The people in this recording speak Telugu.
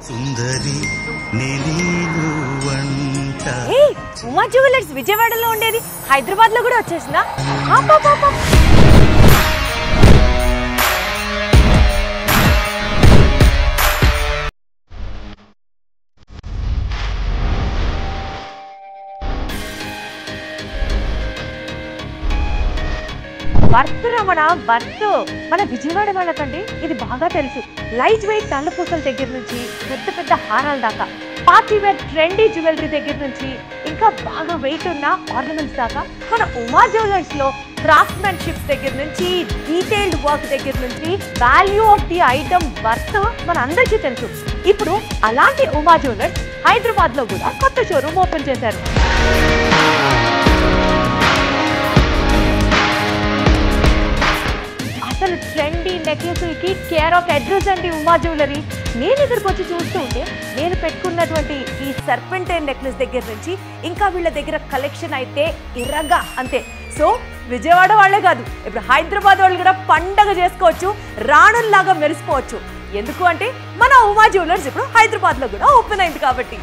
సుందరి ఉమా జ్యువెలర్స్ విజయవాడలో ఉండేది హైదరాబాద్ లో కూడా వచ్చేసిందా? వర్త్ రమణ వర్త్ మన విజయవాడ వాళ్ళకండి ఇది బాగా తెలుసు. లైట్ వెయిట్ నల్లపూసల దగ్గర నుంచి పెద్ద పెద్ద హారాల దాకా, పార్టీ వేర్ ట్రెండీ జ్యువెలరీ దగ్గర నుంచి ఇంకా బాగా వెయిట్ ఉన్న ఆర్నమెంట్స్ దాకా మన ఉమా జ్యువెలర్స్ లో క్రాఫ్ట్మెన్షిప్ దగ్గర నుంచి డీటెయిల్డ్ వర్క్ దగ్గర నుంచి value of the item worth మన అందరికీ తెలుసు. ఇప్పుడు అలాంటి ఉమా జ్యువెలర్స్ హైదరాబాద్ లో కూడా కొత్త షోరూమ్ ఓపెన్ చేశారు. అసలు ట్రెండీ నెక్లెస్లకి కేర్ ఆఫ్ అడ్రస్ అండి ఉమా జ్యువెలరీ. నేను ఇక్కడికి వచ్చి చూస్తూ ఉంటే నేను పెట్టుకున్నటువంటి ఈ సర్పెంటైన్ నెక్లెస్ దగ్గర నుంచి ఇంకా వీళ్ళ దగ్గర కలెక్షన్ అయితే ఇరగా అంతే. సో విజయవాడ వాళ్ళే కాదు, ఇప్పుడు హైదరాబాద్ వాళ్ళు కూడా పండగ చేసుకోవచ్చు, రాణుల్లాగా మెరిసిపోవచ్చు. ఎందుకు అంటే మన ఉమా జ్యువెలర్స్ ఇప్పుడు హైదరాబాద్ లో కూడా ఓపెన్ అయింది కాబట్టి.